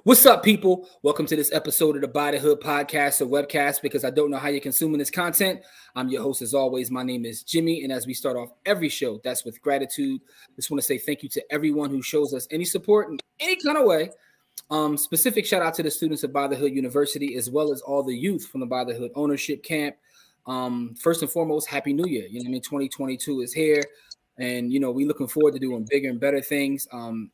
What's up, people? Welcome to this episode of the By the Hood podcast or webcast, because I don't know how you're consuming this content. I'm your host, as always. My name is Jimmy, and as we start off every show, that's with gratitude. Just want to say thank you to everyone who shows us any support in any kind of way. Specific shout out to the students of By the Hood University, as well as all the youth from the By the Hood ownership camp. First and foremost, Happy New Year. 2022 is here. And, we're looking forward to doing bigger and better things.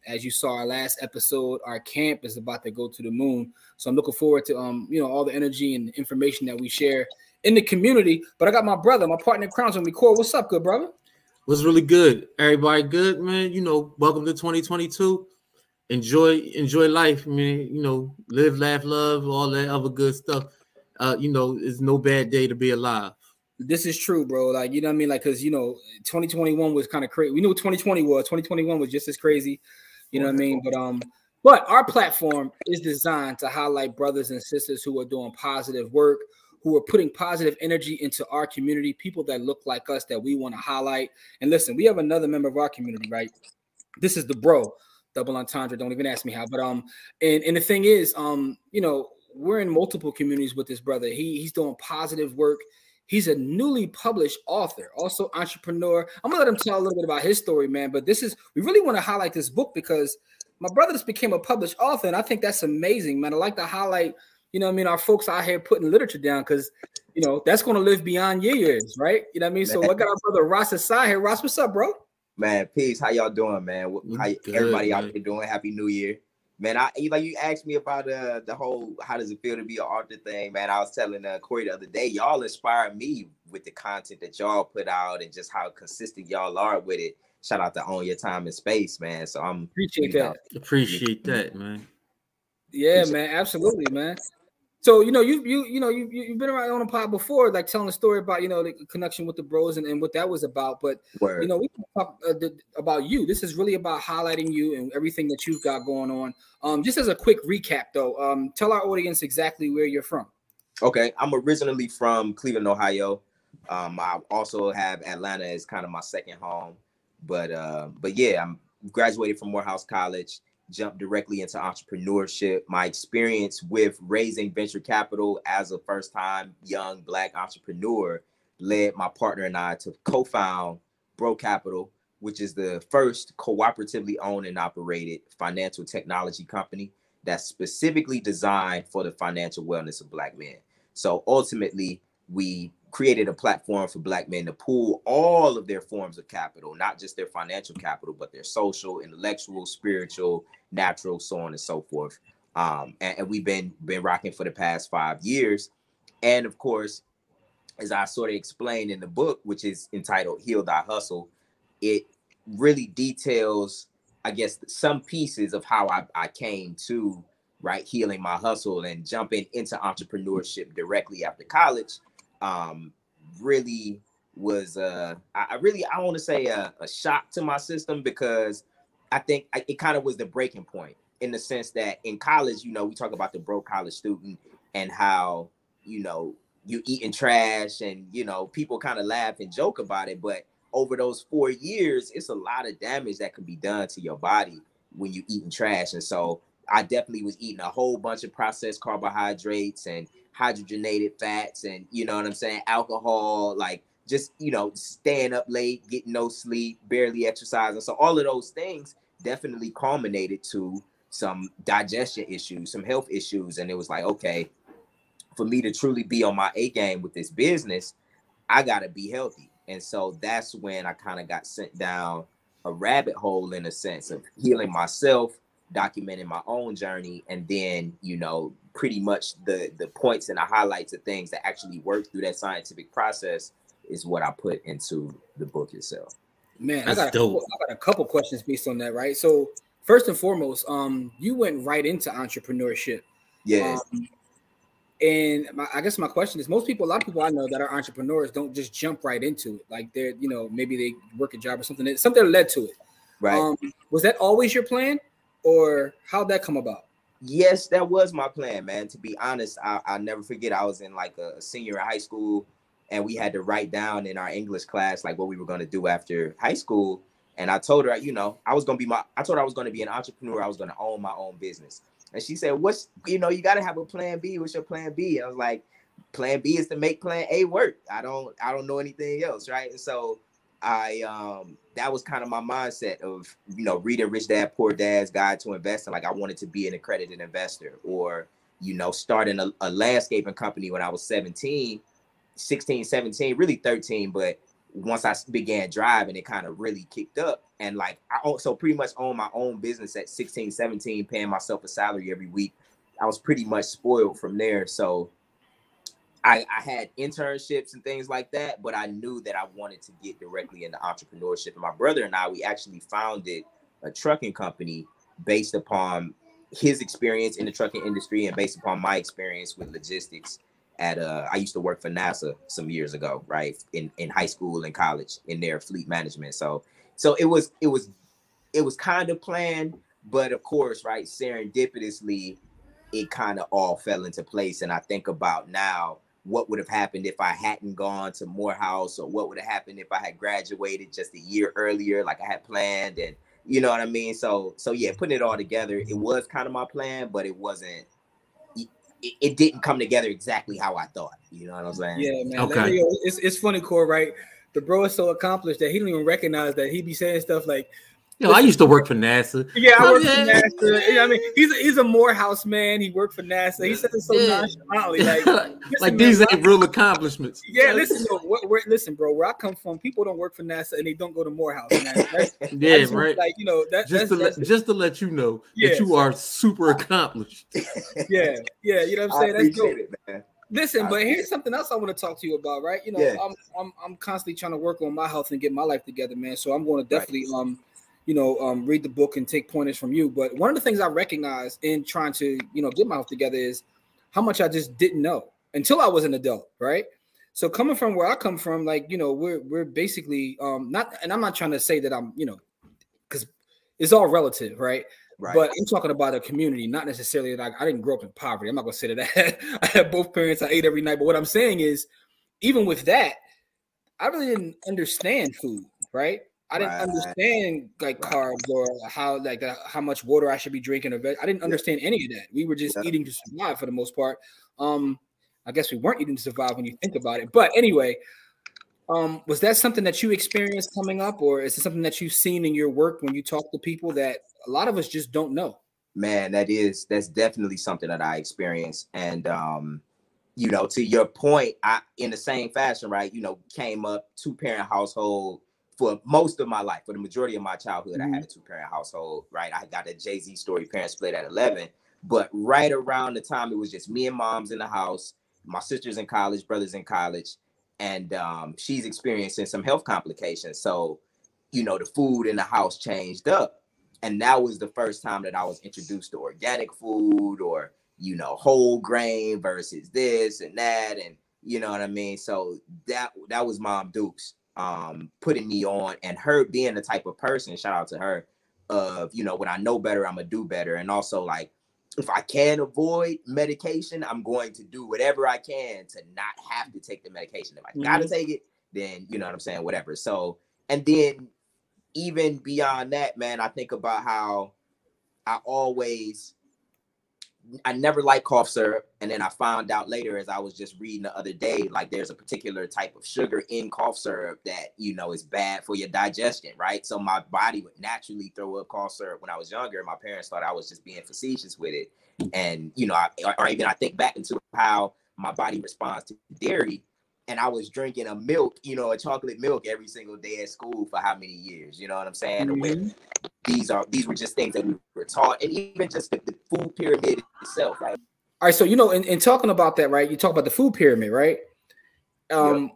As you saw our last episode, our camp is about to go to the moon. So I'm looking forward to, all the energy and information that we share in the community. But I got my brother, my partner in crowns on record. What's up, good brother? What's really good? Everybody good, man. Welcome to 2022. Enjoy life, man. Live, laugh, love, all that other good stuff. It's no bad day to be alive. This is true, bro. Like, you know what I mean? Like, because, 2021 was kind of crazy. We knew what 2020 was. 2021 was just as crazy. You know what I mean? But our platform is designed to highlight brothers and sisters who are doing positive work, who are putting positive energy into our community, people that look like us that we want to highlight. And listen, we have another member of our community, right? This is the bro, double entendre. Don't even ask me how. But and the thing is, we're in multiple communities with this brother. He's doing positive work. He's a newly published author, also entrepreneur. I'm gonna let him tell a little bit about his story, man. But we really want to highlight this book because my brother just became a published author, and I think that's amazing, man. I like to highlight, our folks out here putting literature down because, that's going to live beyond your years, right? You know what I mean? Man. So I got our brother Ras Asan here. Ras, what's up, bro? Man, peace. How y'all doing, man? Everybody out there doing? Happy New Year. Man, you asked me about the whole how does it feel to be an author thing, man. I was telling Corey the other day, y'all inspire me with the content that y'all put out and just how consistent y'all are with it. Shout out to Own Your Time and Space, man. So I'm appreciate that, man. Yeah, man, absolutely, man. So you've been around on a pod before, like telling a story about the connection with the bros and what that was about. But we can talk about you. This is really about highlighting you and everything that you've got going on. Just as a quick recap, though, tell our audience exactly where you're from. Okay, I'm originally from Cleveland, Ohio. I also have Atlanta as kind of my second home. But yeah, I'm graduated from Morehouse College. Jumped directly into entrepreneurship. My experience with raising venture capital as a first-time young Black entrepreneur led my partner and I to co-found Bro Capital, which is the first cooperatively owned and operated financial technology company that's specifically designed for the financial wellness of Black men. So ultimately, we created a platform for Black men to pool all of their forms of capital, not just their financial capital, but their social, intellectual, spiritual, natural, so on and so forth. And we've been rocking for the past 5 years. And of course, as I sort of explained in the book, which is entitled Heal Thy Hustle, it really details, I guess, some pieces of how I came to healing my hustle and jumping into entrepreneurship directly after college. Really was I want to say a shock to my system, because I think it kind of was the breaking point, in the sense that in college, we talk about the broke college student and how you eating trash and people kind of laugh and joke about it, but over those 4 years, it's a lot of damage that can be done to your body when you eating trash. And so I definitely was eating a whole bunch of processed carbohydrates and hydrogenated fats and, alcohol, like just, staying up late, getting no sleep, barely exercising. So all of those things definitely culminated to some digestion issues, some health issues. And it was like, okay, for me to truly be on my A game with this business, I got to be healthy. And so that's when I kind of got sent down a rabbit hole, in a sense of healing myself, documenting my own journey, and then pretty much the points and the highlights of things that actually work through that scientific process is what I put into the book itself. Man, I got a couple questions based on that, right? So first and foremost, you went right into entrepreneurship. Yeah. And I guess my question is, a lot of people I know that are entrepreneurs don't just jump right into it. Like they're, maybe they work a job or something led to it. Right. Was that always your plan, or how'd that come about? Yes, that was my plan, man. To be honest, I'll never forget. I was in like a senior in high school, and we had to write down in our English class like what we were going to do after high school. And I told her, I told her I was going to be an entrepreneur. I was going to own my own business. And she said, what's, you got to have a plan B. What's your plan B? I was like, plan B is to make plan A work. I don't know anything else. Right. And so that was kind of my mindset of, reading Rich Dad, Poor Dad's Guide to Investing. Like I wanted to be an accredited investor, or, starting a landscaping company when I was 16, 17, really 13. But once I began driving, it kind of really kicked up. And like, I also pretty much own my own business at 16, 17, paying myself a salary every week. I was pretty much spoiled from there. So I had internships and things like that, but I knew that I wanted to get directly into entrepreneurship. And my brother and I, we actually founded a trucking company based upon his experience in the trucking industry and based upon my experience with logistics. I used to work for NASA some years ago, right? In high school and college in their fleet management. So it was kind of planned, but of course, right, serendipitously, it kind of all fell into place. And I think about now, what would have happened if I hadn't gone to Morehouse, or what would have happened if I had graduated just a year earlier, like I had planned, and you know what I mean? So yeah, putting it all together, it was kind of my plan, but it wasn't. It didn't come together exactly how I thought. You know what I'm saying? Yeah, man. Okay. It's funny, Core, right? The bro is so accomplished that he don't even recognize that he be saying stuff like, I used to work for NASA. Yeah, I work for NASA. I mean, he's a Morehouse man. He worked for NASA. He says it so nonchalantly, like these ain't real accomplishments. Yeah, listen, listen, bro. Where I come from, people don't work for NASA and they don't go to Morehouse. Man. Yeah, right. Like just to let you know that you are super accomplished. Yeah. You know what I'm saying? That's dope. It, man. Listen, but here's something else I want to talk to you about, right? I'm constantly trying to work on my health and get my life together, man. So I'm going to definitely read the book and take pointers from you. But one of the things I recognize in trying to, get my health together is how much I just didn't know until I was an adult, right? So coming from where I come from, like, we're basically not, and I'm not trying to say that I'm, because it's all relative, right? Right. But I'm talking about a community, not necessarily that I didn't grow up in poverty. I'm not going to say that. I had both parents. I ate every night. But what I'm saying is, even with that, I really didn't understand food, right? I didn't understand like carbs or how much water I should be drinking. I didn't understand any of that. We were just eating to survive for the most part. I guess we weren't eating to survive when you think about it. But anyway, was that something that you experienced coming up, or is it something that you've seen in your work when you talk to people that a lot of us just don't know? Man, that's definitely something that I experienced. And to your point, I, in the same fashion, right, came up 2-parent household for most of my life. For the majority of my childhood, I had a 2-parent household, right? I got a Jay-Z story, parents split at 11. But right around the time it was just me and mom's in the house, my sister's in college, brother's in college, and she's experiencing some health complications. So, the food in the house changed up. And that was the first time that I was introduced to organic food, or, whole grain versus this and that. And you know what I mean? So that was Mom Dukes putting me on, and her being the type of person, shout out to her, of, when I know better, I'm gonna do better. And also, like, if I can avoid medication, I'm going to do whatever I can to not have to take the medication. If I gotta take it, then you know what I'm saying, whatever. So, and then even beyond that, man, I think about how I never liked cough syrup. And then I found out later, as I was just reading the other day, like there's a particular type of sugar in cough syrup that, is bad for your digestion, right? So my body would naturally throw up cough syrup when I was younger. My parents thought I was just being facetious with it. And, I think back into how my body responds to dairy. And I was drinking a chocolate milk every single day at school for how many years? You know what I'm saying? Mm-hmm. These were just things that we were taught, and even just the food pyramid itself, right? All right, so in talking about that, right? You talk about the food pyramid, right? I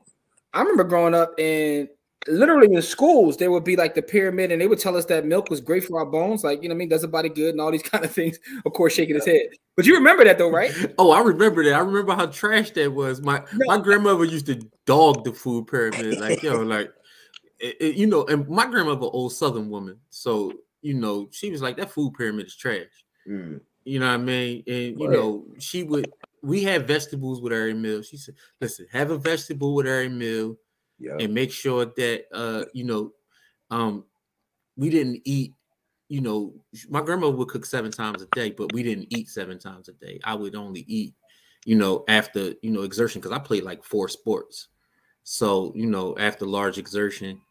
remember growing up, and literally in schools there would be like the pyramid, and they would tell us that milk was great for our bones, like does the body good and all these kind of things. Of course, shaking his head. But you remember that though, right? Oh, I remember that. I remember how trash that was. My grandmother used to dog the food pyramid, like and my grandmother, old Southern woman, so she was like, that food pyramid is trash. You know what I mean? And we had vegetables with every meal. She said, listen, have a vegetable with every meal, and make sure that we didn't eat you know, my grandma would cook 7 times a day, but we didn't eat 7 times a day. I would only eat, you know, after, you know, exertion, because I played like 4 sports. So, you know, after large exertion,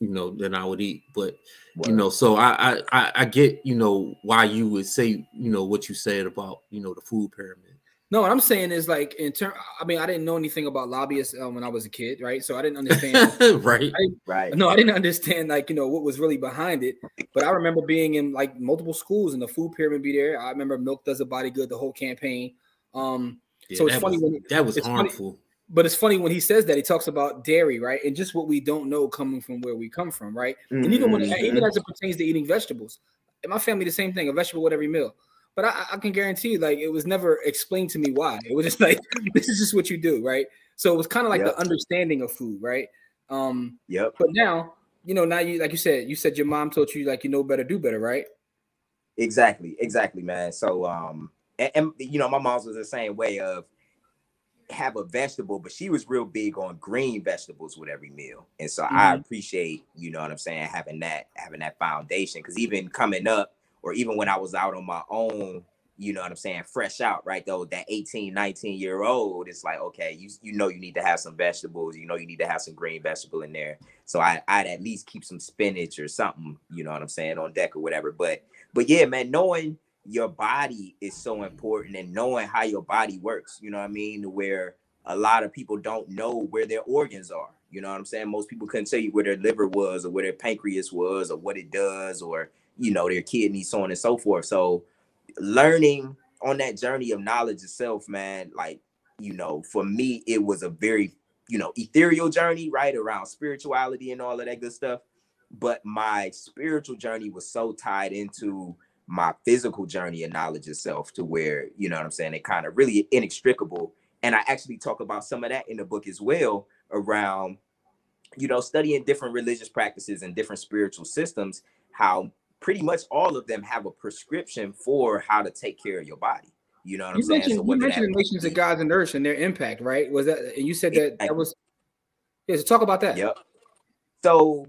you know, then I would eat. But, you know, so I get, you know, why you would say, you know, what you said about, you know, the food pyramid. No, what I'm saying is like in term. I mean, I didn't know anything about lobbyists when I was a kid, right? So I didn't understand. Right. No, I didn't understand like, you know, what was really behind it. But I remember being in like multiple schools and the food pyramid be there. I remember Milk Does a Body Good, the whole campaign. So it's funny that was harmful. Funny, but it's funny when he says that he talks about dairy, right? And just what we don't know coming from where we come from, right? And even as it pertains to eating vegetables, in my family, the same thing, a vegetable with every meal. But I can guarantee you, like, it was never explained to me why. It was just like, this is just what you do, right? So it was kind of like the understanding of food, right? But now, you know, now you, like you said your mom taught you, like, you know better, do better, right? Exactly, man. So, and you know, my mom was the same way of have a vegetable, but she was real big on green vegetables with every meal. And so I appreciate, you know what I'm saying, having that foundation. Because even coming up, or even when I was out on my own, you know what I'm saying, fresh out, right? Though that 18, 19-year-old, it's like, okay, you know you need to have some vegetables, you know you need to have some green vegetable in there. So I'd at least keep some spinach or something, you know what I'm saying, on deck or whatever. But yeah, man, knowing your body is so important, and knowing how your body works, you know what I mean, where a lot of people don't know where their organs are. You know what I'm saying? Most people couldn't tell you where their liver was, or where their pancreas was, or what it does, or, you know, their kidneys, so on and so forth. So learning on that journey of knowledge itself, man, like, you know, for me, it was a very, you know, ethereal journey, right, around spirituality and all of that good stuff. But my spiritual journey was so tied into my physical journey of knowledge itself, to where, you know what I'm saying, it kind of really inextricable. And I actually talk about some of that in the book as well, around, you know, studying different religious practices and different spiritual systems, how pretty much all of them have a prescription for how to take care of your body. You know what I'm saying? So you mentioned the Nations of Gods and Earth and their impact, right? Was that, and you said that was, yeah, so talk about that. Yep. So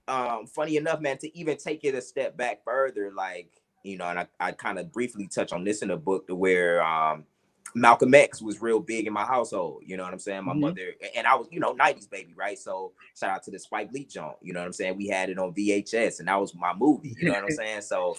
funny enough, man, to even take it a step back further, like, you know, and I kind of briefly touch on this in the book, to where Malcolm X was real big in my household. You know what I'm saying? My mother, and I was, you know, 90s baby, right? So shout out to the Spike Lee joint. You know what I'm saying? We had it on VHS, and that was my movie. You know what I'm saying? So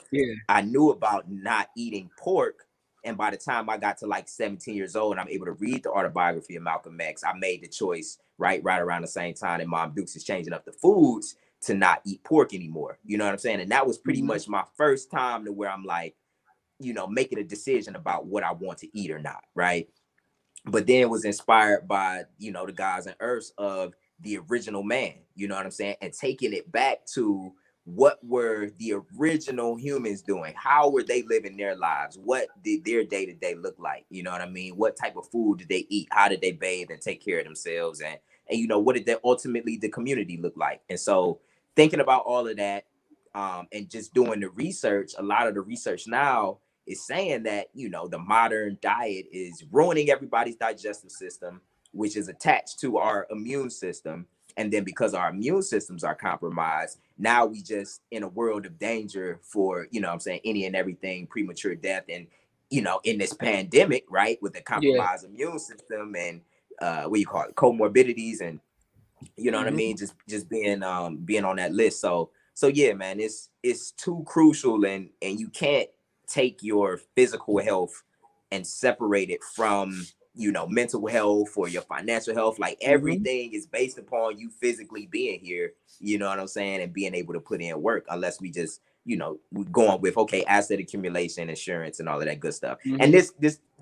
I knew about not eating pork. And by the time I got to like 17 years old and I'm able to read the autobiography of Malcolm X, I made the choice right around the same time that Mom Dukes is changing up the foods to not eat pork anymore. You know what I'm saying? And that was pretty much my first time to where I'm like, you know, making a decision about what I want to eat or not, right? But then was inspired by, you know, the gods and earths of the original man, you know what I'm saying? And taking it back to, what were the original humans doing? How were they living their lives? What did their day-to-day look like? You know what I mean? What type of food did they eat? How did they bathe and take care of themselves? And you know, what did that ultimately the community look like? And so thinking about all of that, and just doing the research, a lot of the research now is saying that, you know, the modern diet is ruining everybody's digestive system, which is attached to our immune system. And then because our immune systems are compromised, now we just in a world of danger for, you know what I'm saying, any and everything, premature death. And, you know, in this pandemic, right, with the compromised immune system and what you call it, comorbidities, and, you know what I mean, just being on that list. So yeah, man, it's too crucial, and you can't take your physical health and separate it from, you know, mental health or your financial health. Like everything is based upon you physically being here, you know what I'm saying, and being able to put in work, unless we just, you know, we're going with, okay, asset accumulation, insurance, and all of that good stuff. And this,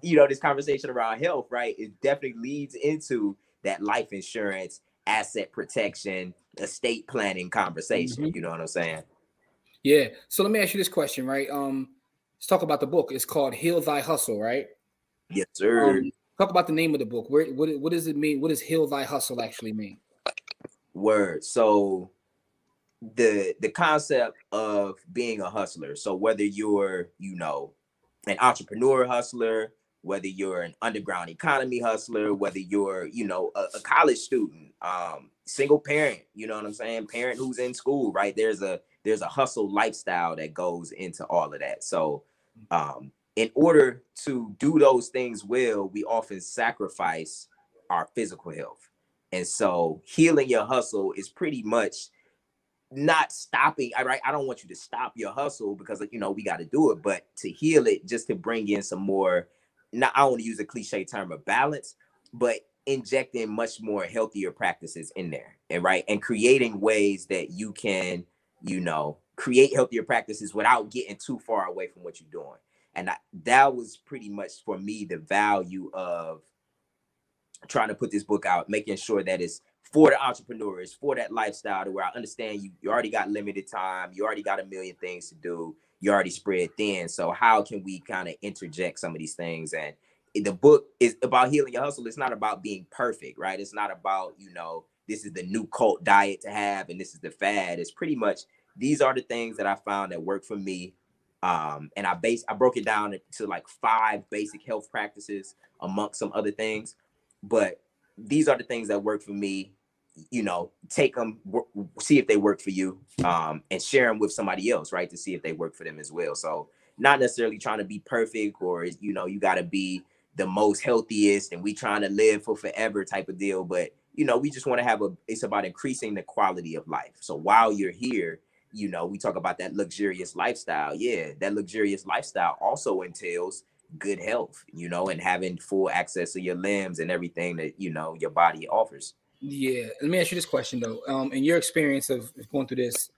you know, this conversation around health, right, it definitely leads into that life insurance, asset protection, estate planning conversation. You know what I'm saying? Yeah. So let me ask you this question, right? Let's talk about the book. It's called Heal Thy Hustle, right? Yes, sir. Talk about the name of the book. What does it mean? What does Heal Thy Hustle actually mean? Word. So the concept of being a hustler. So whether you're, you know, an entrepreneur hustler, whether you're an underground economy hustler, whether you're, you know, a college student, single parent, you know what I'm saying? Parent who's in school, right? There's a hustle lifestyle that goes into all of that. So in order to do those things well, we often sacrifice our physical health. And so healing your hustle is pretty much not stopping. Right? I don't want you to stop your hustle because, you know, we got to do it, but to heal it, just to bring in some more, not, I don't want to use a cliche term of balance, but injecting much more healthier practices in there, and right, and creating ways that you can, you know, create healthier practices without getting too far away from what you're doing. And that was pretty much for me the value of trying to put this book out, making sure that it's for the entrepreneurs, for that lifestyle, to where I understand you already got limited time, you already got a million things to do, you already spread thin. So how can we kind of interject some of these things? And the book is about healing your hustle. It's not about being perfect, right? It's not about, you know, this is the new cult diet to have and this is the fad. It's pretty much, these are the things that I found that work for me. And I broke it down to like 5 basic health practices amongst some other things. But these are the things that work for me. You know, take them, see if they work for you, and share them with somebody else, right, to see if they work for them as well. So not necessarily trying to be perfect, or, you know, you got to be the most healthiest and we trying to live for forever type of deal. But, you know, we just want to have it's about increasing the quality of life. So while you're here, you know, we talk about that luxurious lifestyle. Yeah, that luxurious lifestyle also entails good health, you know, and having full access to your limbs and everything that, you know, your body offers. Yeah. Let me ask you this question though. In your experience of going through this,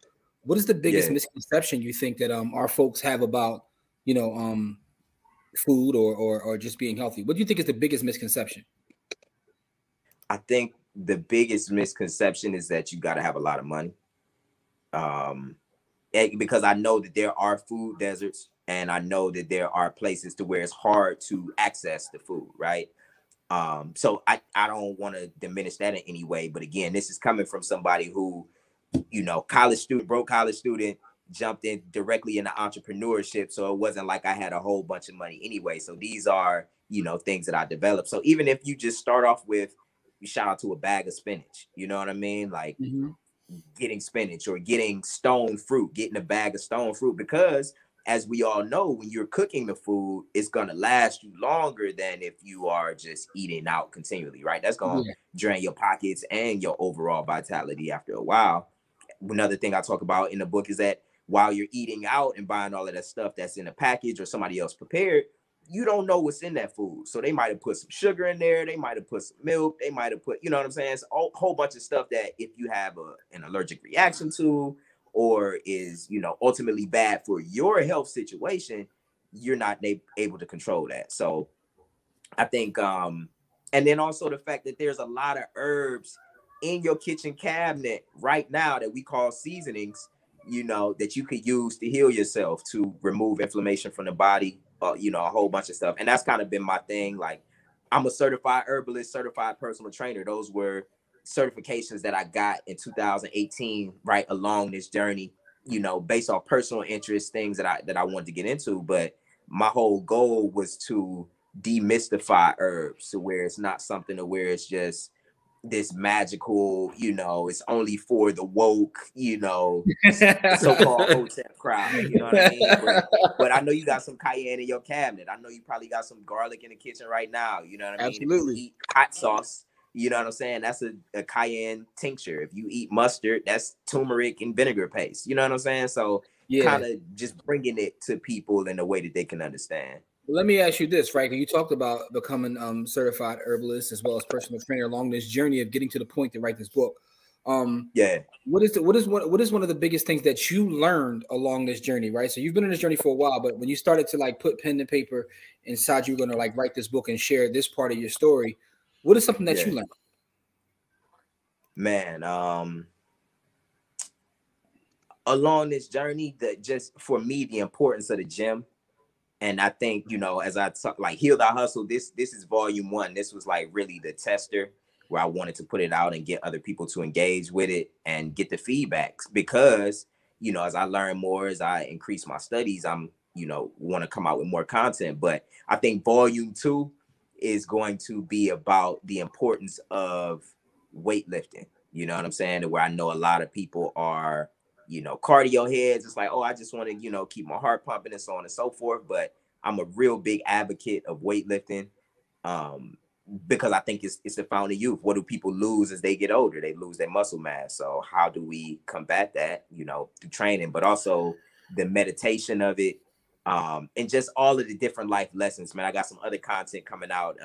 what is the biggest misconception you think that our folks have about, you know, food or just being healthy? What do you think is the biggest misconception? I think the biggest misconception is that you got to have a lot of money. Because I know that there are food deserts, and I know that there are places to where it's hard to access the food, right? So I don't want to diminish that in any way. But again, this is coming from somebody who, you know, broke college student, jumped in directly into entrepreneurship. So it wasn't like I had a whole bunch of money anyway. So these are, you know, things that I developed. So even if you just start off with, shout out to a bag of spinach, you know what I mean? Like getting spinach or getting stone fruit, getting a bag of stone fruit, because as we all know, when you're cooking the food, it's going to last you longer than if you are just eating out continually, right? That's going to drain your pockets and your overall vitality after a while. Another thing I talk about in the book is that while you're eating out and buying all of that stuff that's in a package or somebody else prepared, you don't know what's in that food. So they might have put some sugar in there. They might have put some milk. They might have put, you know what I'm saying? It's a whole bunch of stuff that if you have an allergic reaction to, or is, you know, ultimately bad for your health situation, you're not able to control that. So I think, and then also the fact that there's a lot of herbs in your kitchen cabinet right now that we call seasonings, you know, that you could use to heal yourself, to remove inflammation from the body, you know, a whole bunch of stuff. And that's kind of been my thing. Like, I'm a certified herbalist, certified personal trainer. Those were certifications that I got in 2018, right along this journey, you know, based on personal interest, things that I wanted to get into. But my whole goal was to demystify herbs to where it's not something to where it's just this magical, you know, it's only for the woke, you know, so-called hotep crowd, you know what I mean? But I know you got some cayenne in your cabinet. I know you probably got some garlic in the kitchen right now, you know what I mean? Absolutely. If you eat hot sauce, you know what I'm saying? That's a cayenne tincture. If you eat mustard, that's turmeric and vinegar paste, you know what I'm saying? So kind of just bringing it to people in a way that they can understand. Let me ask you this, right? You talked about becoming certified herbalist as well as personal trainer along this journey of getting to the point to write this book. What is one of the biggest things that you learned along this journey, right? So you've been on this journey for a while, but when you started to like put pen to paper and decide you're going to like write this book and share this part of your story, what is something that you learned? Man, along this journey, that just for me, the importance of the gym. And I think, you know, as I talk, like Heal Thy Hustle, this is volume 1. This was like really the tester where I wanted to put it out and get other people to engage with it and get the feedbacks, because, you know, as I learn more, as I increase my studies, I'm, you know, want to come out with more content. But I think volume 2 is going to be about the importance of weightlifting. You know what I'm saying? And where I know a lot of people are, you know, cardio heads. It's like, oh, I just want to, you know, keep my heart pumping and so on and so forth. But I'm a real big advocate of weightlifting. Because I think it's the fountain of youth. What do people lose as they get older? They lose their muscle mass. So how do we combat that? You know, through training, but also the meditation of it, and just all of the different life lessons. Man, I got some other content coming out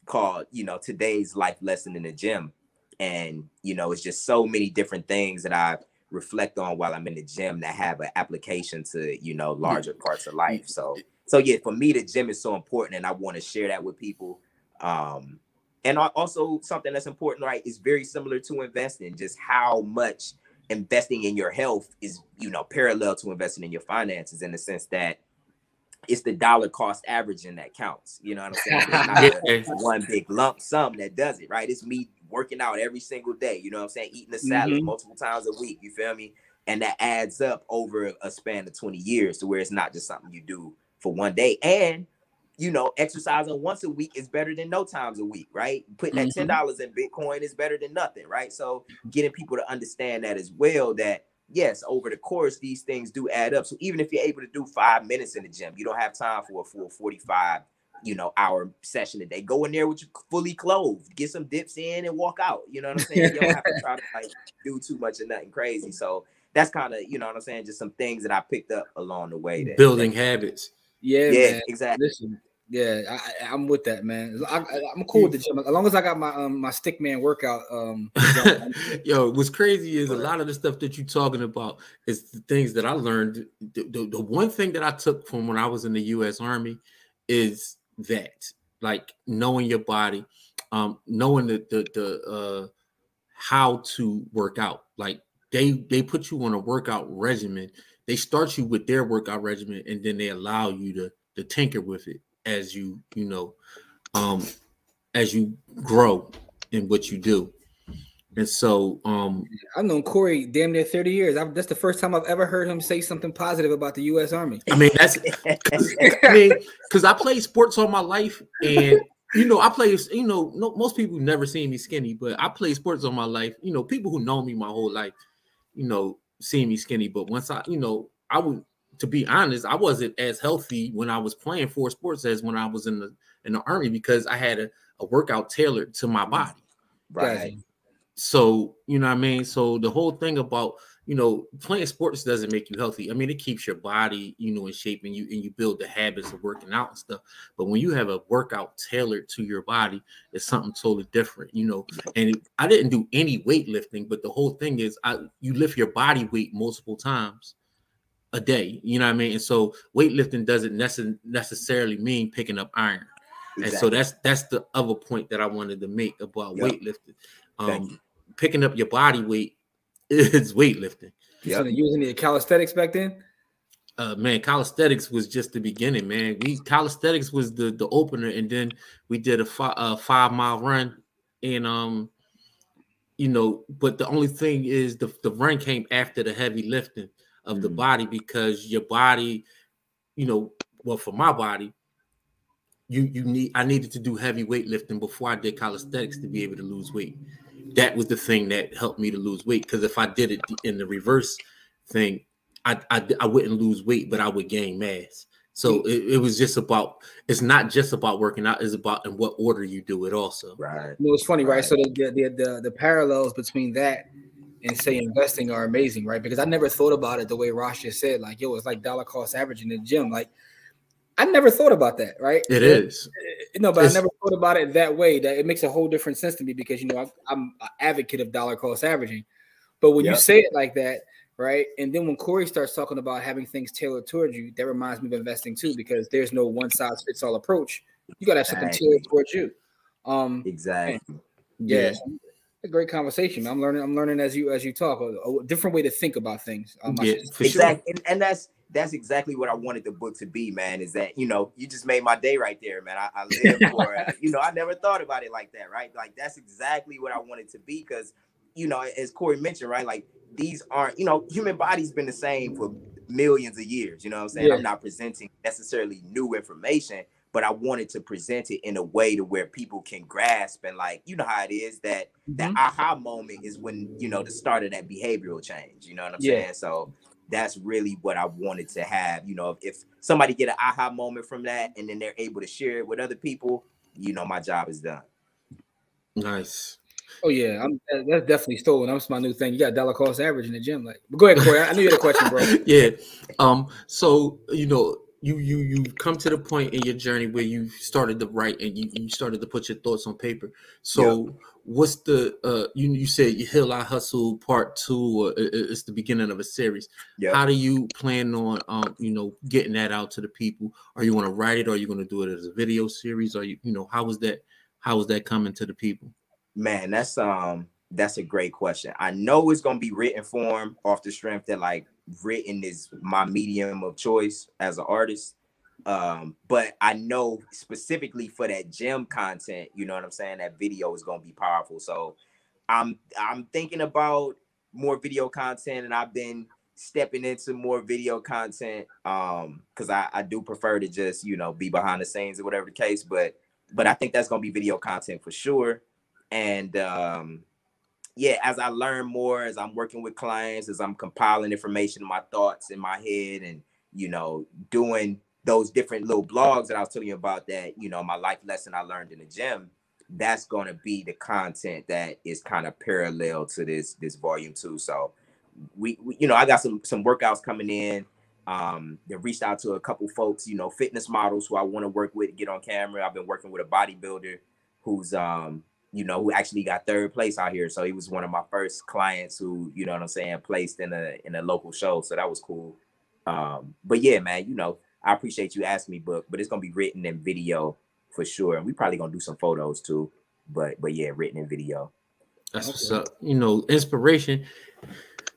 called, you know, Today's Life Lesson in the Gym, and you know, it's just so many different things that I reflect on while I'm in the gym that have an application to, you know, larger parts of life. So yeah, for me, the gym is so important, and I want to share that with people. And also something that's important, right, is very similar to investing, just how much investing in your health is, you know, parallel to investing in your finances, in the sense that it's the dollar cost averaging that counts. You know what I'm saying? It's not one big lump sum that does it, right? It's me working out every single day, you know what I'm saying? Eating a salad multiple times a week, you feel me? And that adds up over a span of 20 years to where it's not just something you do for one day. And you know, exercising once a week is better than no times a week, right? Putting that $10 in Bitcoin is better than nothing, right? So getting people to understand that as well, that yes, over the course, these things do add up. So even if you're able to do 5 minutes in the gym, you don't have time for a full 45, you know, hour session a day. Go in there with you fully clothed, get some dips in and walk out. You know what I'm saying? You don't have to try to like do too much of nothing crazy. So that's kind of, you know what I'm saying, just some things that I picked up along the way. Building habits. Yeah, man. Exactly. Listen, yeah, I'm with that, man. I'm cool with the gym as long as I got my my stick man workout. Yo, what's crazy is a lot of the stuff that you're talking about is the things that I learned. The one thing that I took from when I was in the U.S. Army is that, like, knowing your body, knowing the how to work out. Like they put you on a workout regimen. They start you with their workout regimen, and then they allow you to tinker with it as you know, as you grow in what you do. And so I've known Corey damn near 30 years. That's the first time I've ever heard him say something positive about the U.S. Army. I mean, because I played sports all my life, and you know, I play, you know, most people never seen me skinny, but I played sports all my life. You know, people who know me my whole life, you know, see me skinny. But once I would, to be honest, I wasn't as healthy when I was playing for sports as when I was in the Army, because I had a workout tailored to my body. Right. So, you know what I mean? So the whole thing about, you know, playing sports doesn't make you healthy. I mean, it keeps your body, you know, in shape, and you build the habits of working out and stuff. But when you have a workout tailored to your body, it's something totally different, you know. And I didn't do any weightlifting, but the whole thing is you lift your body weight multiple times a day, you know what I mean? And so weightlifting doesn't necessarily mean picking up iron. Exactly. And so that's the other point that I wanted to make about weightlifting. Picking up your body weight is weightlifting. So they're using the calisthenics back then? Man, calisthenics was just the beginning, man. Calisthenics was the opener, and then we did a 5-mile run, and you know, but the only thing is the run came after the heavy lifting of the body, because your body, you know, well, for my body, I needed to do heavy weightlifting before I did calisthenics to be able to lose weight. That was the thing that helped me to lose weight, because if I did it in the reverse thing, I wouldn't lose weight, but I would gain mass. So it was just about, it's not just about working out, it's about in what order you do it also. Right. You know, it's funny, right? So the parallels between that and say investing are amazing, right? Because I never thought about it the way Ras just said, like, yo, it's like dollar cost averaging in the gym. Like, I never thought about that, right? It is. No, but I never thought about it that way. That it makes a whole different sense to me, because, you know, I'm an advocate of dollar cost averaging. But when you say it like that, right? And then when Corey starts talking about having things tailored towards you, that reminds me of investing too, because there's no one size fits all approach. You gotta have something tailored towards you. Exactly. Yeah. A great conversation, man. I'm learning as you talk, a different way to think about things. Exactly. Sure. And that's exactly what I wanted the book to be, man, is that, you know, you just made my day right there, man. I live for you know, I never thought about it like that, right? Like, that's exactly what I wanted to be, because, you know, as Corey mentioned, right, like, these aren't, you know, human body's been the same for millions of years, you know what I'm saying? I'm not presenting necessarily new information, but I wanted to present it in a way to where people can grasp and like, you know how it is that that aha moment is when, you know, the start of that behavioral change, you know what I'm saying? So that's really what I wanted to have. You know, if somebody get an aha moment from that and then they're able to share it with other people, you know, my job is done. Nice. Oh yeah, that's definitely stolen. That's my new thing. You got dollar cost average in the gym, like. But go ahead, Corey. I knew you had a question, bro. Yeah. So you know, you've come to the point in your journey where you started to write and you started to put your thoughts on paper. So what's the you said you Hill I Hustle Part 2, or it's the beginning of a series. How do you plan on you know, getting that out to the people? Are you going to write it, or are you going to do it as a video series? Or you know, how is that coming to the people? Man, that's a great question. I know it's gonna be written form off the strength that like written is my medium of choice as an artist. But I know specifically for that gym content, you know what I'm saying, that video is gonna be powerful. So I'm thinking about more video content, and I've been stepping into more video content because I do prefer to just, you know, be behind the scenes or whatever the case, but I think that's gonna be video content for sure. And yeah, as I learn more, as I'm working with clients, as I'm compiling information, my thoughts in my head, and, you know, doing those different little blogs that I was telling you about, that, you know, my life lesson I learned in the gym, that's going to be the content that is kind of parallel to this volume 2. So we you know, I got some workouts coming in. They reached out to a couple folks, you know, fitness models who I want to work with, get on camera. I've been working with a bodybuilder who's you know, who actually got 3rd place out here. So he was one of my first clients who, you know what I'm saying, placed in a local show. So that was cool. But yeah, man, you know, I appreciate you asking me, but it's gonna be written in video for sure. And we probably gonna do some photos too. But yeah, written in video. That's what's up. You know, inspiration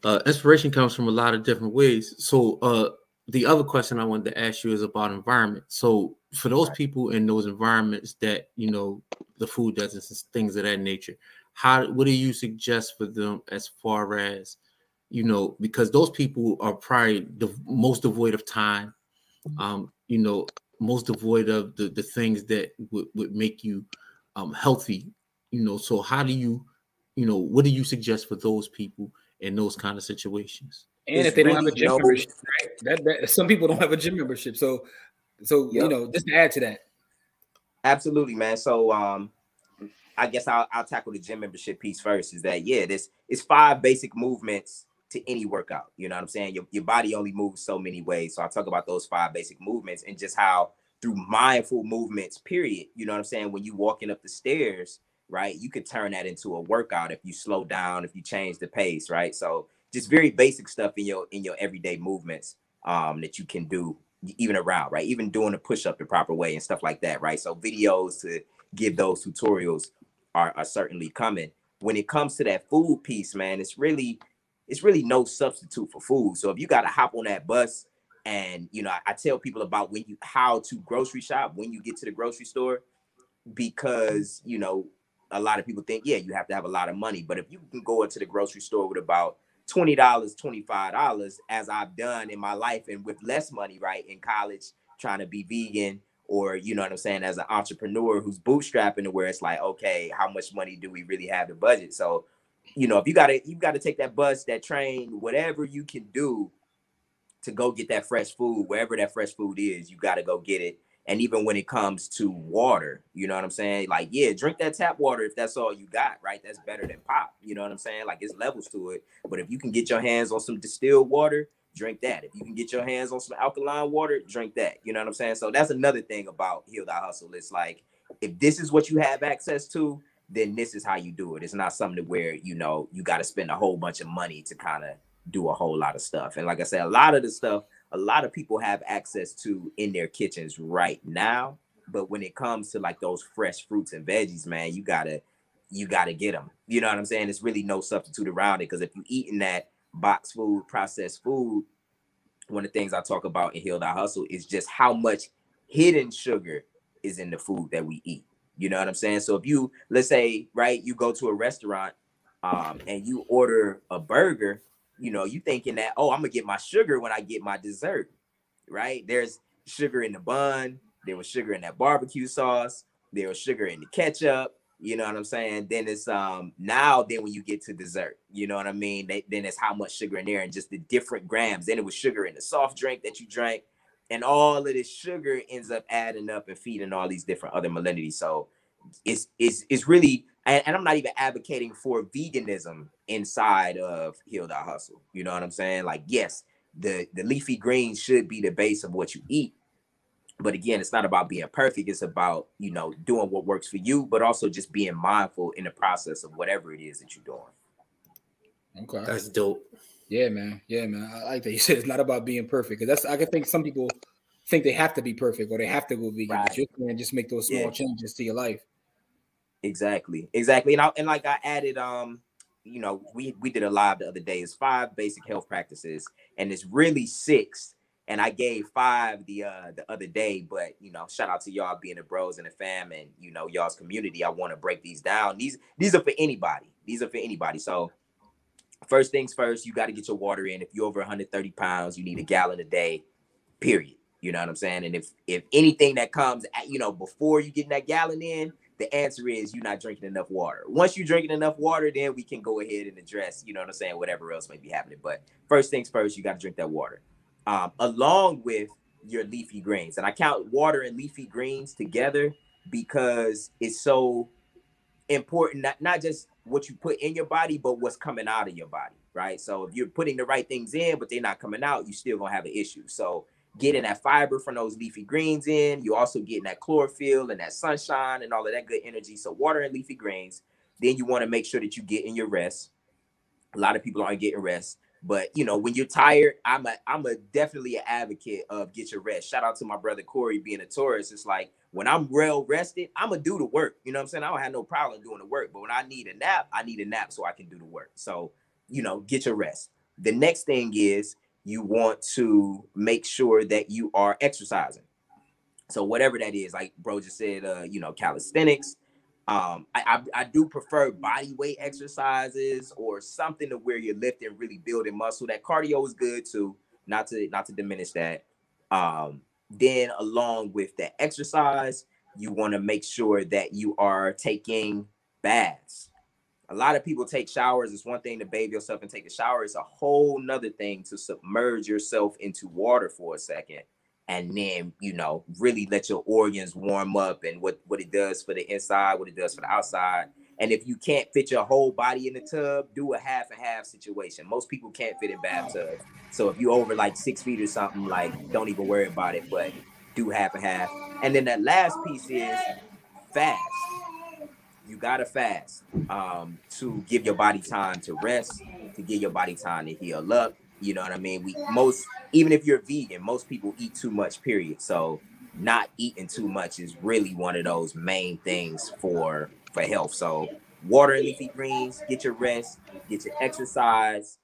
comes from a lot of different ways. So the other question I wanted to ask you is about environment. So for those people in those environments that, you know, the food deserts, things of that nature, what do you suggest for them as far as, you know, because those people are probably the most devoid of time, you know, most devoid of the things that would make you healthy, you know. So how do you know, what do you suggest for those people in those kind of situations? And if they don't have a gym membership, right? That some people don't have a gym membership. So you know, just to add to that. Absolutely, man. So I guess I'll tackle the gym membership piece first. Is that, yeah, this is 5 basic movements to any workout. You know what I'm saying? Your body only moves so many ways. So I talk about those 5 basic movements and just how through mindful movements, period, you know what I'm saying, when you walking up the stairs, right, you could turn that into a workout if you slow down, if you change the pace, right? So just very basic stuff in your everyday movements that you can do even around, right? Even doing a push-up the proper way and stuff like that, right? So videos to give those tutorials are certainly coming. When it comes to that food piece, man, it's really no substitute for food. So if you got to hop on that bus, and, you know, I tell people about how to grocery shop when you get to the grocery store, because, you know, a lot of people think, yeah, you have to have a lot of money. But if you can go into the grocery store with about $20, $25, as I've done in my life, and with less money, right, in college, trying to be vegan, or, you know what I'm saying, as an entrepreneur who's bootstrapping, to where it's like, okay, how much money do we really have to budget? So, you know, if you gotta take that bus, that train, whatever you can do to go get that fresh food, wherever that fresh food is, you got to go get it. And even when it comes to water, you know what I'm saying? Like, yeah, drink that tap water if that's all you got, right? That's better than pop. You know what I'm saying? Like, it's levels to it. But if you can get your hands on some distilled water, drink that. If you can get your hands on some alkaline water, drink that. You know what I'm saying? So that's another thing about Heal Thy Hustle. It's like, if this is what you have access to, then this is how you do it. It's not something where, you know, you got to spend a whole bunch of money to kind of do a whole lot of stuff. And like I said, a lot of the stuff a lot of people have access to in their kitchens right now. But when it comes to like those fresh fruits and veggies, man, you gotta get them. You know what I'm saying? It's really no substitute around it, because if you eating that box food, processed food, one of the things I talk about in Heal Thy Hustle is just how much hidden sugar is in the food that we eat. You know what I'm saying? So if you, let's say, right, you go to a restaurant and you order a burger, you know, you thinking that, oh, I'm gonna get my sugar when I get my dessert, right? There's sugar in the bun, there was sugar in that barbecue sauce, there was sugar in the ketchup. You know what I'm saying? Then it's now then when you get to dessert, you know what I mean? Then it's how much sugar in there and just the different grams. Then it was sugar in the soft drink that you drank, and all of this sugar ends up adding up and feeding all these different other maladies. So it's really, and I'm not even advocating for veganism inside of Heal Thy Hustle. You know what I'm saying? Like, yes, the leafy greens should be the base of what you eat. But again, it's not about being perfect. It's about, you know, doing what works for you, but also just being mindful in the process of whatever it is that you're doing. Okay. That's dope. Yeah, man. Yeah, man. I like that you said it's not about being perfect. Because I can think some people think they have to be perfect or they have to go vegan. Right. But you can just make those small changes to your life. Exactly. And like I added, you know, we did a live the other day. It's 5 basic health practices, and it's really 6. And I gave 5 the other day, but you know, shout out to y'all being the bros and the fam, and you know, y'all's community. I want to break these down. These are for anybody. These are for anybody. So first things first, you got to get your water in. If you're over 130 pounds, you need a gallon a day, period. You know what I'm saying? And if anything that comes at, you know, before you get that gallon in, the answer is you're not drinking enough water. Once you're drinking enough water, then we can go ahead and address, you know what I'm saying, whatever else may be happening. But first things first, you got to drink that water. Along with your leafy greens. And I count water and leafy greens together because it's so important, not just what you put in your body, but what's coming out of your body, right? So if you're putting the right things in, but they're not coming out, you still gonna have an issue. So getting that fiber from those leafy greens in, you also getting that chlorophyll and that sunshine and all of that good energy. So water and leafy greens. Then you want to make sure that you get in your rest. A lot of people aren't getting rest. But, you know, when you're tired, I'm definitely an advocate of get your rest. Shout out to my brother Corey being a Taurus. It's like when I'm well rested, I'm going to do the work. You know what I'm saying? I don't have no problem doing the work. But when I need a nap so I can do the work. So, you know, get your rest. The next thing is you want to make sure that you are exercising. So whatever that is, like bro just said, you know, calisthenics. I do prefer body weight exercises or something to where you're lifting, really building muscle. That cardio is good too, not to diminish that. Then along with that exercise, you want to make sure that you are taking baths. A lot of people take showers. It's one thing to bathe yourself and take a shower. It's a whole nother thing to submerge yourself into water for a second. And then, you know, really let your organs warm up and what it does for the inside, what it does for the outside. And if you can't fit your whole body in the tub, do a half and half situation. Most people can't fit in bathtubs. So if you over like 6 feet or something, like don't even worry about it, but do half and half. And then that last piece is fast. You gotta fast to give your body time to rest, to give your body time to heal up. You know what I mean? Even if you're vegan, most people eat too much, period. So not eating too much is really one of those main things for health. So water and leafy greens, get your rest, get your exercise,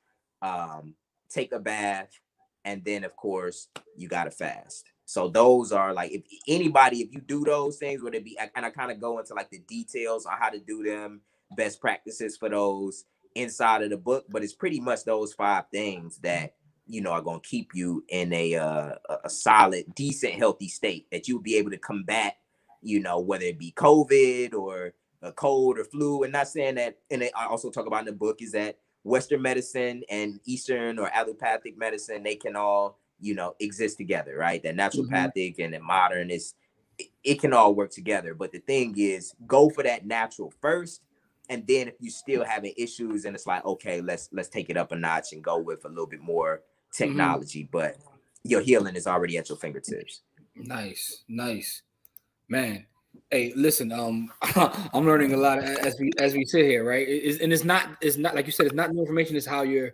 take a bath, and then of course you gotta fast. So those are like, if you do those things, would it be, and I kind of go into like the details on how to do them, best practices for those inside of the book, but it's pretty much those 5 things that, you know, are going to keep you in a solid, decent, healthy state that you'll be able to combat, you know, whether it be COVID or a cold or flu. And not saying that, and I also talk about in the book is that Western medicine and Eastern or allopathic medicine, they can all, you know, exist together, right? That naturopathic and then modern it can all work together. But the thing is, go for that natural first. And then if you still having issues and it's like, okay, let's take it up a notch and go with a little bit more technology, but your healing is already at your fingertips. Nice, man. Hey, listen, I'm learning a lot as we sit here, right? It's not like you said, it's not new information, it's how you're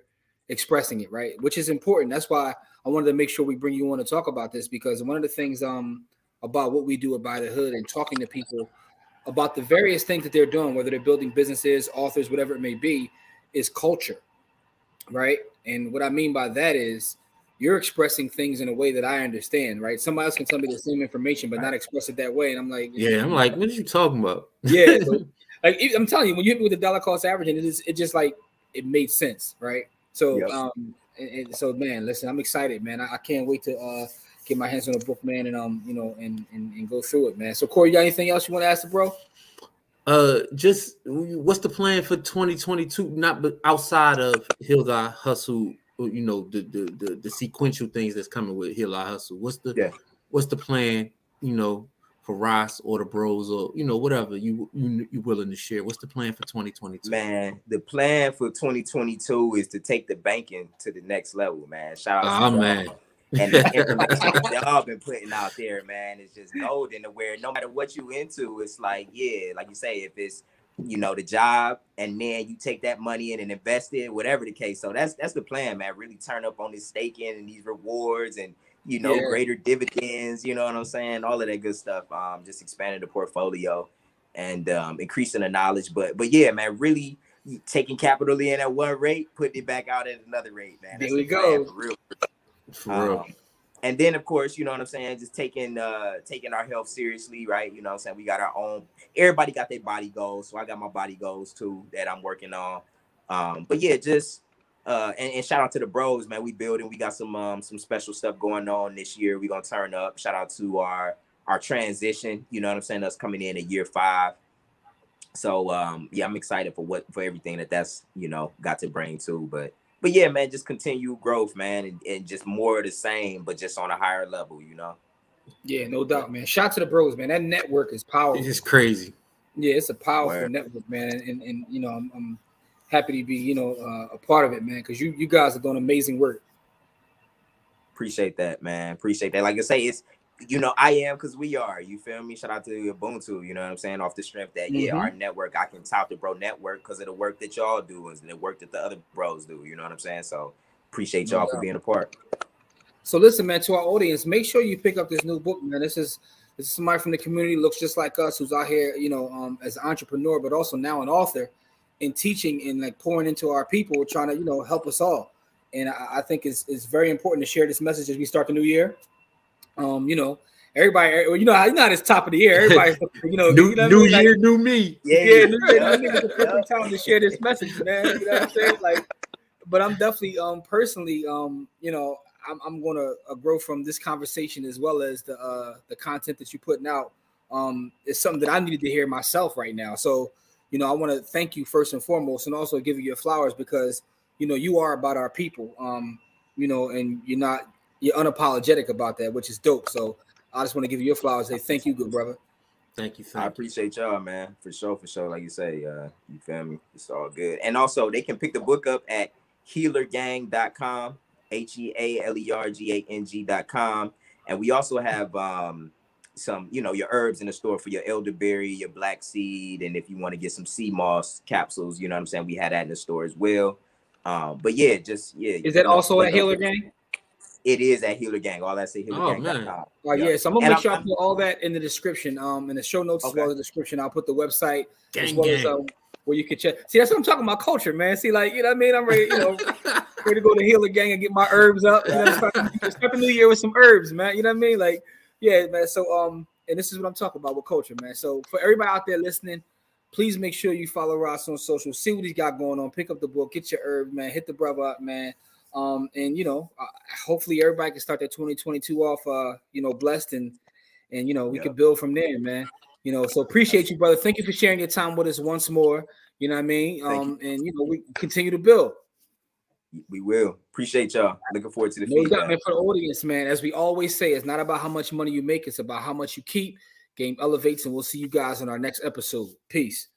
expressing it, right? Which is important. That's why I wanted to make sure we bring you on to talk about this, because one of the things about what we do at By the Hood and talking to people about the various things that they're doing, whether they're building businesses, authors, whatever it may be, is culture, right? And what I mean by that is you're expressing things in a way that I understand, right? Somebody else can tell me the same information, but not express it that way. And I'm like, yeah, I'm like, what are you talking about? Yeah. So, like, I'm telling you, when you hit me with the dollar cost averaging, it just like, it made sense, right? So, and so, man, listen, I'm excited, man. I can't wait to get my hands on the book, man, and you know, and go through it, man. So Corey, you got anything else you want to ask the bro? Just what's the plan for 2022? Not but outside of Heal Our Hustle, you know, the sequential things that's coming with Heal Our Hustle. What's the plan, you know, for Ras or the bros, or you know, whatever you willing to share? What's the plan for 2022? Man, the plan for 2022 is to take the banking to the next level, man. Shout out to man. And the information that y'all been putting out there, man, is just golden. To where no matter what you into, it's like, yeah, like you say, if it's, you know, the job, and then you take that money in and invest it, whatever the case. So that's the plan, man. Really turn up on this staking and these rewards, and you know, greater dividends. You know what I'm saying? All of that good stuff. Just expanding the portfolio and increasing the knowledge. But yeah, man, really taking capital in at one rate, putting it back out at another rate, man. There we go. For real. For real. And then of course, you know what I'm saying, just taking our health seriously, right? You know what I'm saying? We got our own, everybody got their body goals. So I got my body goals too that I'm working on. But yeah, just and shout out to the bros, man. We building, we got some special stuff going on this year. We're gonna turn up. Shout out to our transition, you know what I'm saying, us coming in at year 5. So yeah, I'm excited for everything that's, you know, got to bring too. But yeah, man, just continue growth, man, and just more of the same, but just on a higher level, you know. Yeah, no doubt, man. Shout out to the bros, man. That network is powerful. It's crazy. Yeah, it's a powerful network, man. And you know, I'm happy to be, you know, a part of it, man, because you guys are doing amazing work. Appreciate that, man. Appreciate that. Like I say, it's, you know, I am because we are. You feel me? Shout out to Ubuntu. You know what I'm saying? Off the strength that our network, I can tout the bro network because of the work that y'all do and the work that the other bros do. You know what I'm saying? So appreciate y'all for being a part. So listen, man, to our audience, make sure you pick up this new book, man. This is somebody from the community, looks just like us, who's out here, you know, as an entrepreneur, but also now an author, and teaching and like pouring into our people, trying to, you know, help us all. And I think it's very important to share this message as we start the new year. You know, everybody, you know how it's top of the year. Everybody, you know, new year, like, new me. Yeah, new year, new me is the perfect time to share this message, man. You know what I'm saying? Like, but I'm definitely, personally, you know, I'm gonna grow from this conversation as well as the content that you're putting out. It's something that I needed to hear myself right now. So, you know, I want to thank you first and foremost, and also give you your flowers because, you know, you are about our people. You know, and you're unapologetic about that, which is dope. So I just want to give you your flowers. Say thank you, good brother. Thank you. I appreciate y'all, man. For sure. Like you say, you feel me? It's all good. And also they can pick the book up at healergang.com, HEALERGANG.com. And we also have some, you know, your herbs in the store for your elderberry, your black seed, and if you want to get some sea moss capsules, you know what I'm saying, we had that in the store as well. But yeah, is that also at Healer Gang? It is at Healer Gang. All that say healergang.com. Oh yeah, so I'm gonna make sure I put all that in the description, in the show notes as well as the description. I'll put the website as well as where you can check. See, that's what I'm talking about, culture, man. See, like, you know what I mean? I'm ready, you know, ready to go to Healer Gang and get my herbs up. You know, start the new year with some herbs, man. You know what I mean? Like, yeah, man. So and this is what I'm talking about with culture, man. So for everybody out there listening, please make sure you follow Ras on social, see what he's got going on, pick up the book, get your herb, man, hit the brother up, man. And you know, hopefully everybody can start their 2022 off, you know, blessed and you know, we can build from there, man. You know, so appreciate you, brother. Thank you for sharing your time with us once more. You know what I mean? And you know, we continue to build. We will. Appreciate y'all. Looking forward to the feedback. No doubt, man. For the audience, man, as we always say, it's not about how much money you make, it's about how much you keep. Game elevates, and we'll see you guys in our next episode. Peace.